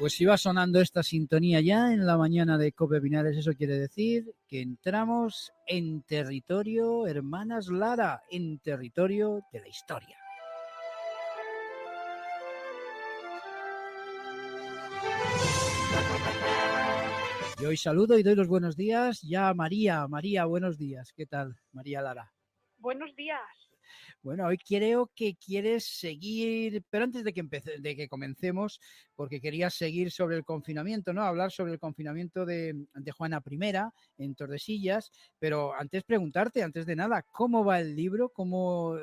Pues si va sonando esta sintonía ya en la mañana de Cope Pinares, eso quiere decir que entramos en territorio, hermanas Lara, en territorio de la historia. Y hoy saludo y doy los buenos días ya a María. María, buenos días. ¿Qué tal, María Lara? Buenos días. Bueno, hoy creo que quieres seguir, pero antes de que comencemos, porque querías seguir sobre el confinamiento, ¿no? Hablar sobre el confinamiento de Juana I en Tordesillas, pero antes preguntarte, antes de nada, ¿cómo va el libro? ¿Cómo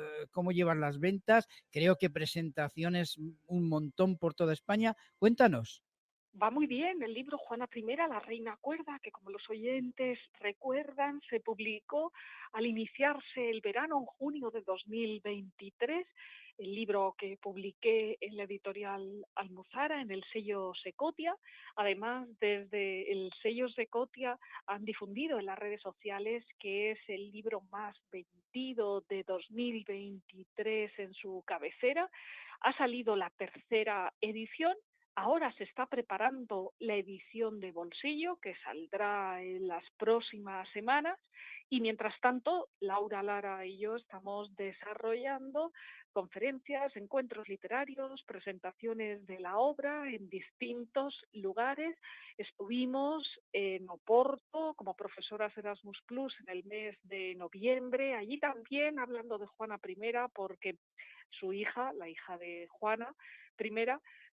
llevan las ventas? Creo que presentaciones un montón por toda España. Cuéntanos. Va muy bien el libro Juana I, la reina cuerda, que como los oyentes recuerdan, se publicó al iniciarse el verano en junio de 2023. El libro que publiqué en la editorial Almuzara, en el sello Secotia. Además, desde el sello Secotia han difundido en las redes sociales que es el libro más vendido de 2023 en su cabecera. Ha salido la tercera edición. Ahora se está preparando la edición de bolsillo, que saldrá en las próximas semanas, y mientras tanto, Laura Lara y yo estamos desarrollando conferencias, encuentros literarios, presentaciones de la obra en distintos lugares. Estuvimos en Oporto como profesoras Erasmus Plus en el mes de noviembre, allí también hablando de Juana I, porque su hija, la hija de Juana I,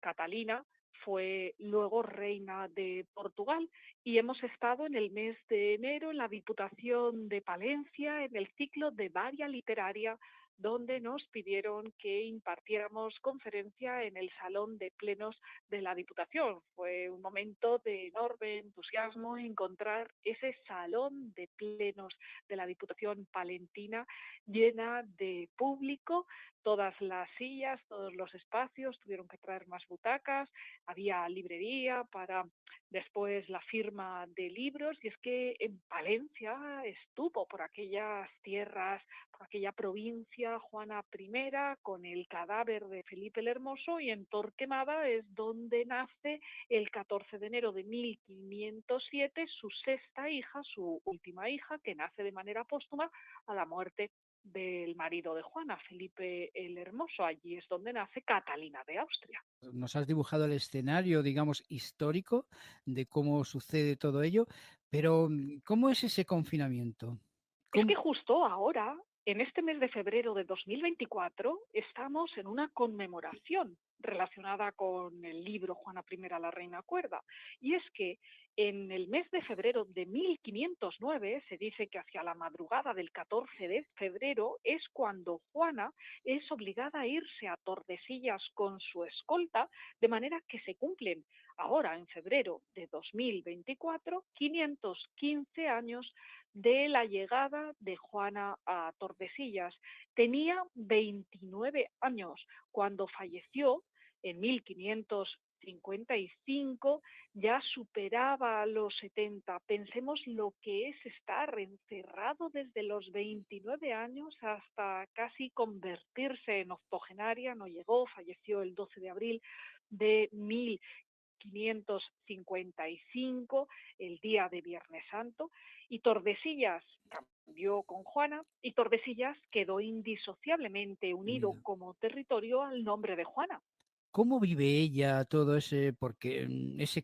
Catalina, fue luego reina de Portugal, y hemos estado en el mes de enero en la Diputación de Palencia en el ciclo de Varia Literaria, donde nos pidieron que impartiéramos conferencia en el Salón de Plenos de la Diputación. Fue un momento de enorme entusiasmo encontrar ese Salón de Plenos de la Diputación palentina llena de público. Todas las sillas, todos los espacios, tuvieron que traer más butacas, había librería para después la firma de libros, y es que en Palencia estuvo por aquellas tierras, por aquella provincia Juana I, con el cadáver de Felipe el Hermoso, y en Torquemada es donde nace el 14 de enero de 1507 su sexta hija, su última hija, que nace de manera póstuma a la muerte del marido de Juana, Felipe el Hermoso. Allí es donde nace Catalina de Austria. Nos has dibujado el escenario, digamos, histórico de cómo sucede todo ello, pero ¿cómo es ese confinamiento? Es ¿Cómo? que justo ahora, en este mes de febrero de 2024, estamos en una conmemoración relacionada con el libro Juana I, la reina cuerda. Y es que en el mes de febrero de 1509, se dice que hacia la madrugada del 14 de febrero es cuando Juana es obligada a irse a Tordesillas con su escolta, de manera que se cumplen ahora, en febrero de 2024, 515 años de la llegada de Juana a Tordesillas. Tenía 29 años cuando falleció en 1555, ya superaba los 70. Pensemos lo que es estar encerrado desde los 29 años hasta casi convertirse en octogenaria. No llegó, falleció el 12 de abril de 1555, el día de Viernes Santo, y Tordesillas cambió con Juana, y Tordesillas quedó indisociablemente unido Unido. como territorio al nombre de Juana. ¿Cómo vive ella todo ese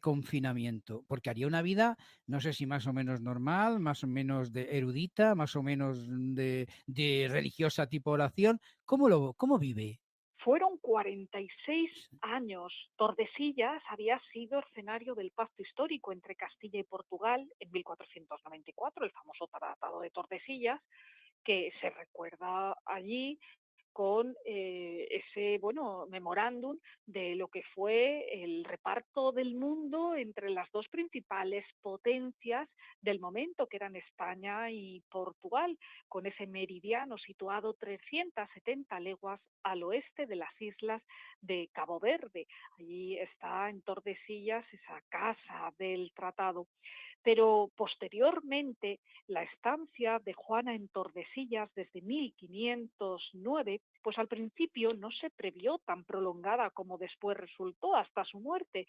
confinamiento? Porque haría una vida, no sé si más o menos normal, más o menos de erudita, más o menos de religiosa tipo oración. ¿Cómo vive? Fueron 46 años. Tordesillas había sido escenario del pacto histórico entre Castilla y Portugal en 1494, el famoso Tratado de Tordesillas, que se recuerda allí con ese memorándum de lo que fue el reparto del mundo entre las dos principales potencias del momento, que eran España y Portugal, con ese meridiano situado 370 leguas al oeste de las islas de Cabo Verde. Allí está en Tordesillas esa casa del tratado. Pero posteriormente, la estancia de Juana en Tordesillas desde 1509, pues al principio no se previó tan prolongada como después resultó hasta su muerte.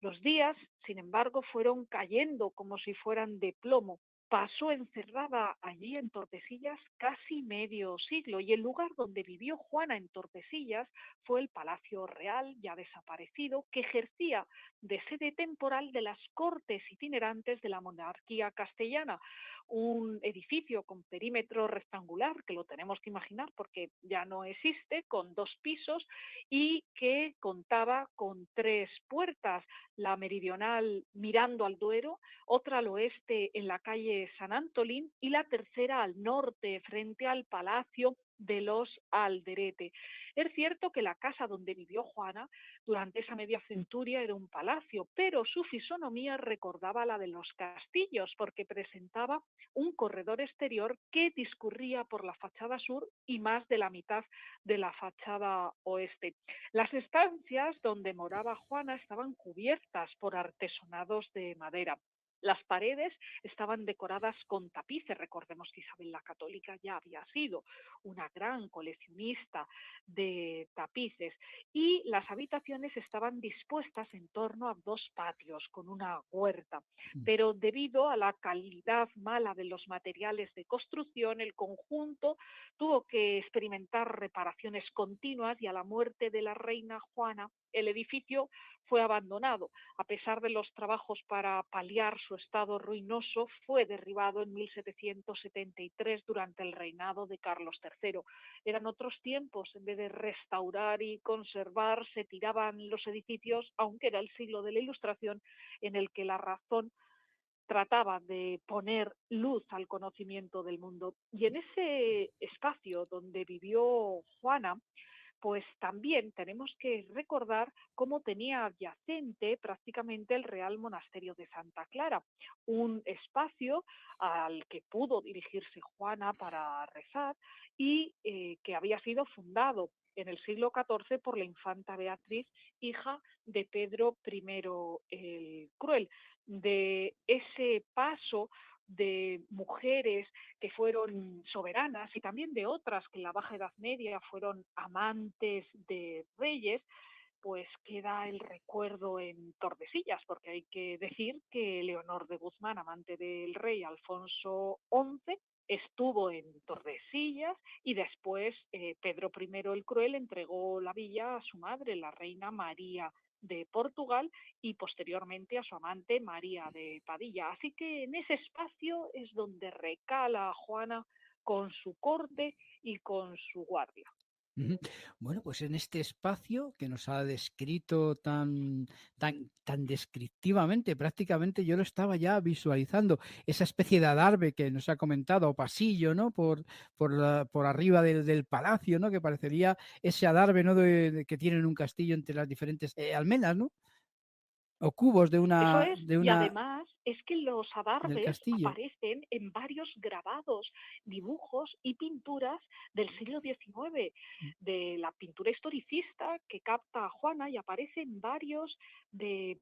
Los días, sin embargo, fueron cayendo como si fueran de plomo. Pasó encerrada allí en Tordesillas casi medio siglo y el lugar donde vivió Juana en Tordesillas fue el Palacio Real, ya desaparecido, que ejercía de sede temporal de las Cortes itinerantes de la monarquía castellana, un edificio con perímetro rectangular, que lo tenemos que imaginar porque ya no existe, con 2 pisos y que contaba con 3 puertas, la meridional mirando al Duero, otra al oeste en la calle San Antolín y la tercera al norte frente al Palacio de los Alderete. Es cierto que la casa donde vivió Juana durante esa media centuria era un palacio, pero su fisonomía recordaba la de los castillos porque presentaba un corredor exterior que discurría por la fachada sur y más de la mitad de la fachada oeste. Las estancias donde moraba Juana estaban cubiertas por artesonados de madera. Las paredes estaban decoradas con tapices. Recordemos que Isabel la Católica ya había sido una gran coleccionista de tapices y las habitaciones estaban dispuestas en torno a 2 patios con una huerta. Pero debido a la calidad mala de los materiales de construcción, el conjunto tuvo que experimentar reparaciones continuas y a la muerte de la reina Juana, el edificio fue abandonado. A pesar de los trabajos para paliar su estado ruinoso, fue derribado en 1773 durante el reinado de Carlos III. Eran otros tiempos, en vez de restaurar y conservar, se tiraban los edificios, aunque era el siglo de la Ilustración en el que la razón trataba de poner luz al conocimiento del mundo. Y en ese espacio donde vivió Juana, pues también tenemos que recordar cómo tenía adyacente prácticamente el Real Monasterio de Santa Clara, un espacio al que pudo dirigirse Juana para rezar y que había sido fundado en el siglo XIV por la infanta Beatriz, hija de Pedro I el Cruel. De ese paso de mujeres que fueron soberanas y también de otras que en la Baja Edad Media fueron amantes de reyes, pues queda el recuerdo en Tordesillas, porque hay que decir que Leonor de Guzmán, amante del rey Alfonso XI, estuvo en Tordesillas y después Pedro I el Cruel entregó la villa a su madre, la reina María de Portugal, y posteriormente a su amante María de Padilla. Así que en ese espacio es donde recala Juana con su corte y con su guardia. Ujú. Bueno, pues en este espacio que nos ha descrito tan descriptivamente, prácticamente yo lo estaba ya visualizando, esa especie de adarve que nos ha comentado, o pasillo, ¿no? Por arriba del palacio, ¿no? Que parecería ese adarve, ¿no? Que tienen un castillo entre las diferentes almenas, ¿no? O cubos de Eso es, y una además es que los del adarves castillo. aparecen en varios grabados, dibujos y pinturas del siglo XIX, de la pintura historicista que capta a Juana y aparece en varios de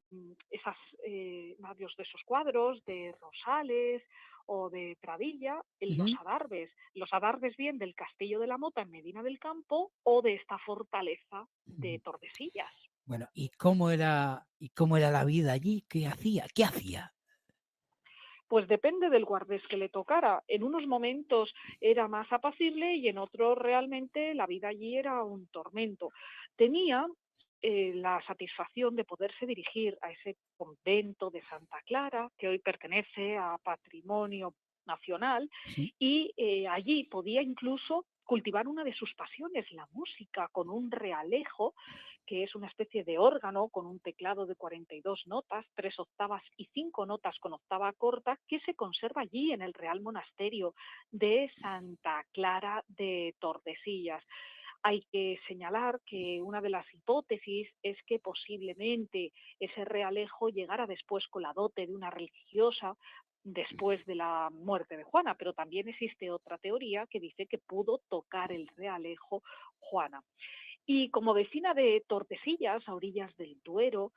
esos cuadros de Rosales o de Pradilla, en Ujú, los adarves bien del Castillo de la Mota en Medina del Campo o de esta fortaleza de ujú. Tordesillas. Bueno, y cómo era la vida allí? ¿Qué hacía? ¿Qué hacía? Pues depende del guardés que le tocara. En unos momentos era más apacible y en otros realmente la vida allí era un tormento. Tenía la satisfacción de poderse dirigir a ese convento de Santa Clara, que hoy pertenece a Patrimonio Nacional, Sí. y allí podía incluso cultivar una de sus pasiones, la música, con un realejo que es una especie de órgano con un teclado de 42 notas, 3 octavas y 5 notas con octava corta, que se conserva allí en el Real Monasterio de Santa Clara de Tordesillas. Hay que señalar que una de las hipótesis es que posiblemente ese realejo llegara después con la dote de una religiosa después de la muerte de Juana, pero también existe otra teoría que dice que pudo tocar el realejo Juana. Y como vecina de Tordesillas, a orillas del Duero,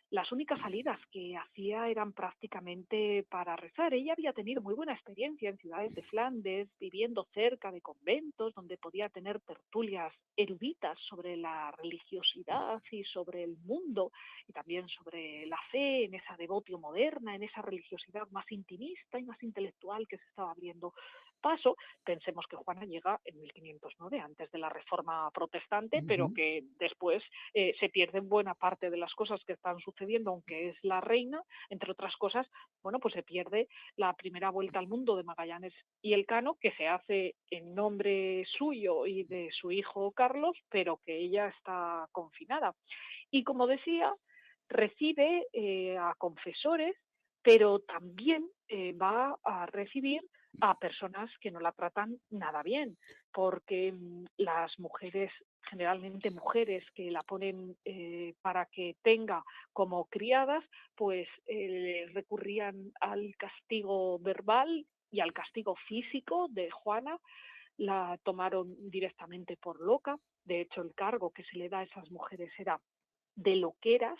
las únicas salidas que hacía eran prácticamente para rezar. Ella había tenido muy buena experiencia en ciudades de Flandes, viviendo cerca de conventos donde podía tener tertulias eruditas sobre la religiosidad y sobre el mundo y también sobre la fe, en esa devotio moderna, en esa religiosidad más intimista y más intelectual que se estaba abriendo paso. Pensemos que Juana llega en 1509, antes de la Reforma Protestante, pero Ujú. que después se pierden buena parte de las cosas que están sucediendo, aunque es la reina, entre otras cosas, bueno, pues se pierde la primera vuelta al mundo de Magallanes y Elcano, que se hace en nombre suyo y de su hijo Carlos, pero que ella está confinada. Y como decía, recibe a confesores, pero también va a recibir a personas que no la tratan nada bien, porque las mujeres, generalmente mujeres que la ponen para que tenga como criadas, pues recurrían al castigo verbal y al castigo físico de Juana, la tomaron directamente por loca. De hecho, el cargo que se le da a esas mujeres era de loqueras,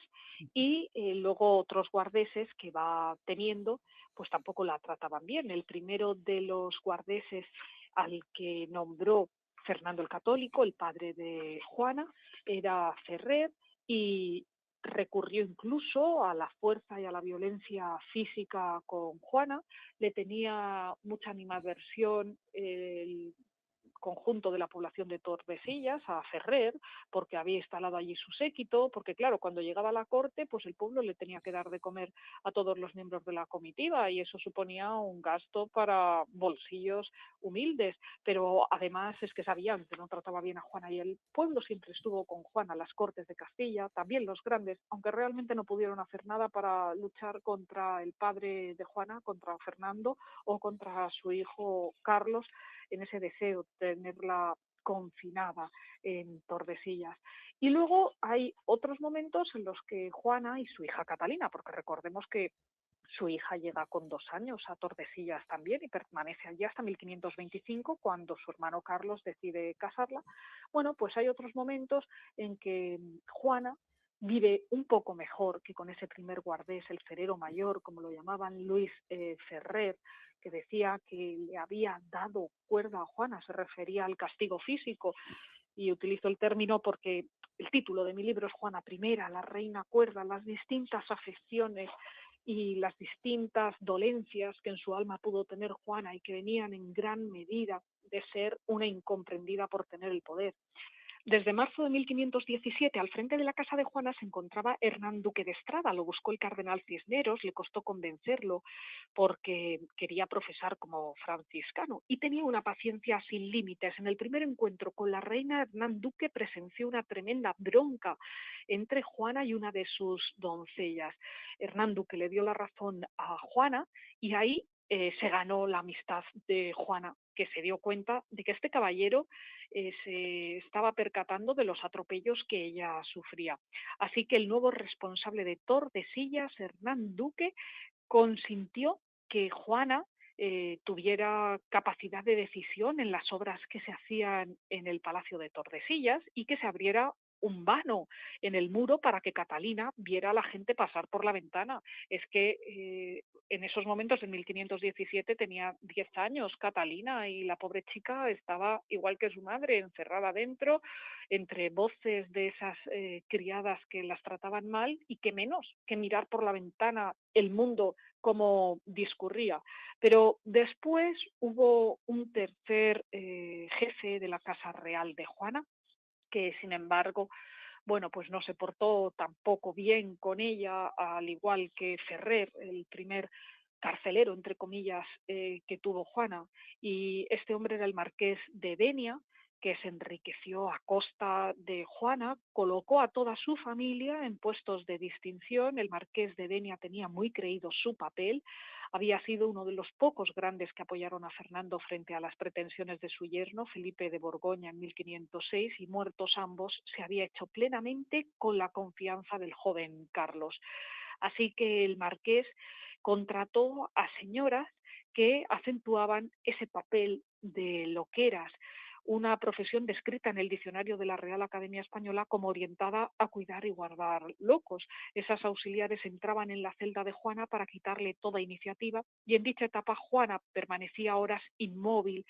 y luego otros guardeses que va teniendo, pues tampoco la trataban bien. El primero de los guardeses al que nombró Fernando el Católico, el padre de Juana, era Ferrer, y recurrió incluso a la fuerza y a la violencia física con Juana. Le tenía mucha animadversión el conjunto de la población de Tordesillas, a Ferrer, porque había instalado allí su séquito, porque claro, cuando llegaba a la corte, pues el pueblo le tenía que dar de comer a todos los miembros de la comitiva, y eso suponía un gasto para bolsillos humildes, pero además es que sabían que no trataba bien a Juana, y el pueblo siempre estuvo con Juana, las Cortes de Castilla, también los grandes, aunque realmente no pudieron hacer nada para luchar contra el padre de Juana, contra Fernando, o contra su hijo Carlos, en ese deseo de tenerla confinada en Tordesillas. Y luego hay otros momentos en los que Juana y su hija Catalina, porque recordemos que su hija llega con 2 años a Tordesillas también y permanece allí hasta 1525, cuando su hermano Carlos decide casarla. Bueno, pues hay otros momentos en que Juana vive un poco mejor que con ese primer guardés, el ferrero mayor, como lo llamaban, Luis Ferrer, que decía que le había dado cuerda a Juana, se refería al castigo físico, y utilizo el término porque el título de mi libro es Juana I, la reina cuerda, las distintas afecciones y las distintas dolencias que en su alma pudo tener Juana, y que venían en gran medida de ser una incomprendida por tener el poder. Desde marzo de 1517, al frente de la casa de Juana se encontraba Hernán Duque de Estrada. Lo buscó el cardenal Cisneros, le costó convencerlo porque quería profesar como franciscano y tenía una paciencia sin límites. En el primer encuentro con la reina, Hernán Duque presenció una tremenda bronca entre Juana y una de sus doncellas. Hernán Duque le dio la razón a Juana, y ahí se ganó la amistad de Juana, que se dio cuenta de que este caballero se estaba percatando de los atropellos que ella sufría. Así que el nuevo responsable de Tordesillas, Hernán Duque, consintió que Juana tuviera capacidad de decisión en las obras que se hacían en el Palacio de Tordesillas, y que se abriera un vano en el muro para que Catalina viera a la gente pasar por la ventana. Es que en esos momentos, en 1517, tenía 10 años Catalina, y la pobre chica estaba igual que su madre, encerrada dentro, entre voces de esas criadas que las trataban mal, y que menos que mirar por la ventana el mundo como discurría. Pero después hubo un tercer jefe de la Casa Real de Juana, que sin embargo, bueno, pues no se portó tampoco bien con ella, al igual que Ferrer, el primer carcelero, entre comillas, que tuvo Juana. Y este hombre era el marqués de Denia, que se enriqueció a costa de Juana, colocó a toda su familia en puestos de distinción. El marqués de Denia tenía muy creído su papel, había sido uno de los pocos grandes que apoyaron a Fernando frente a las pretensiones de su yerno, Felipe de Borgoña, en 1506, y muertos ambos, se había hecho plenamente con la confianza del joven Carlos. Así que el marqués contrató a señoras que acentuaban ese papel de loqueras. una profesión descrita en el diccionario de la Real Academia Española como orientada a cuidar y guardar locos. Esas auxiliares entraban en la celda de Juana para quitarle toda iniciativa y en dicha etapa Juana permanecía horas inmóvil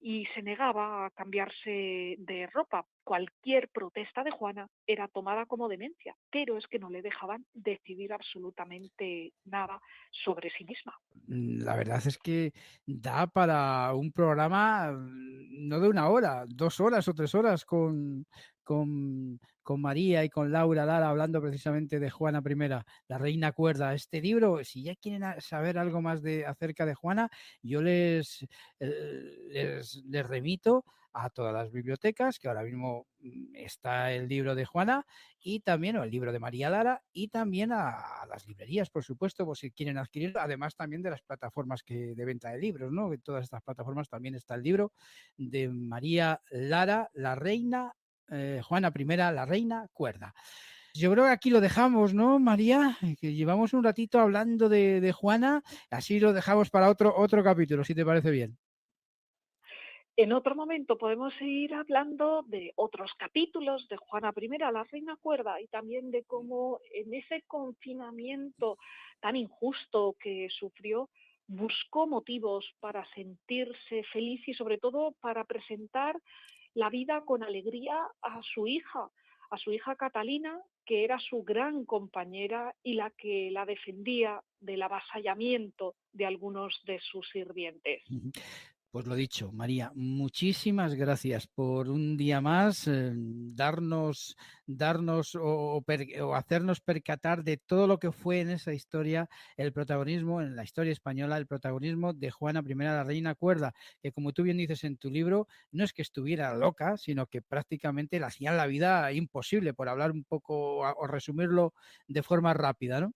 y se negaba a cambiarse de ropa. Cualquier protesta de Juana era tomada como demencia, pero es que no le dejaban decidir absolutamente nada sobre sí misma. La verdad es que da para un programa no de 1 hora, 2 horas o 3 horas con María y con Laura Lara hablando precisamente de Juana I, la reina cuerda. Este libro, si ya quieren saber algo más acerca de Juana, yo les remito a todas las bibliotecas, que ahora mismo está el libro de Juana y también o el libro de María Lara y también a las librerías, por supuesto, por si quieren adquirirlo, además también de las plataformas de venta de libros, ¿no? En todas estas plataformas también está el libro de María Lara, la reina, Juana I, la reina cuerda. Yo creo que aquí lo dejamos, ¿no, María? Que llevamos un ratito hablando de Juana, así lo dejamos para otro capítulo, si te parece bien. En otro momento podemos seguir hablando de otros capítulos de Juana I, la reina cuerda, y también de cómo en ese confinamiento tan injusto que sufrió, buscó motivos para sentirse feliz y sobre todo para presentar la vida con alegría a su hija Catalina, que era su gran compañera y la que la defendía del avasallamiento de algunos de sus sirvientes. Pues lo dicho, María, muchísimas gracias por un día más darnos o hacernos percatar de todo lo que fue en esa historia el protagonismo, en la historia española, el protagonismo de Juana I, la reina cuerda, que como tú bien dices en tu libro, no es que estuviera loca, sino que prácticamente le hacían la vida imposible, por hablar un poco o resumirlo de forma rápida, ¿no?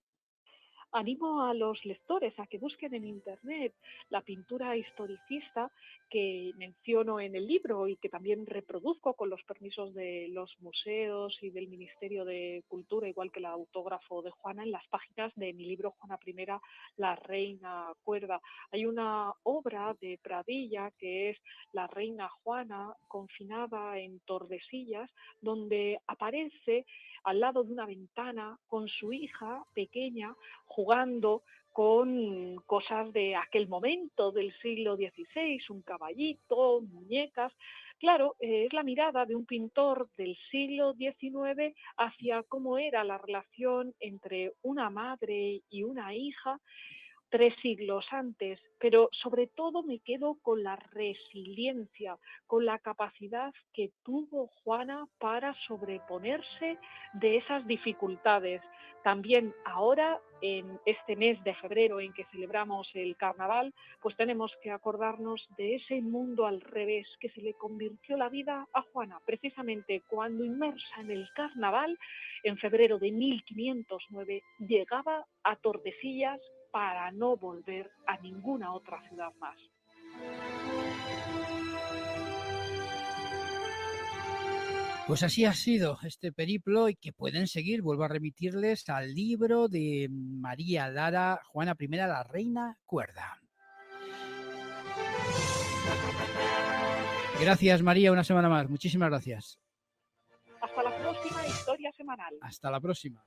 Animo a los lectores a que busquen en Internet la pintura historicista que menciono en el libro y que también reproduzco con los permisos de los museos y del Ministerio de Cultura, igual que el autógrafo de Juana, en las páginas de mi libro Juana I, la reina cuerda. Hay una obra de Pradilla que es La reina Juana confinada en Tordesillas, donde aparece al lado de una ventana con su hija pequeña jugando con cosas de aquel momento del siglo XVI, un caballito, muñecas. Claro, es la mirada de un pintor del siglo XIX hacia cómo era la relación entre una madre y una hija 3 siglos antes, pero sobre todo me quedo con la resiliencia, con la capacidad que tuvo Juana para sobreponerse de esas dificultades. También ahora, en este mes de febrero en que celebramos el carnaval, pues tenemos que acordarnos de ese mundo al revés que se le convirtió la vida a Juana, precisamente cuando inmersa en el carnaval, en febrero de 1509, llegaba a Tordesillas para no volver a ninguna otra ciudad más. Pues así ha sido este periplo y que pueden seguir. Vuelvo a remitirles al libro de María Lara, Juana I, la reina cuerda. Gracias, María, una semana más. Muchísimas gracias. Hasta la próxima historia semanal. Hasta la próxima.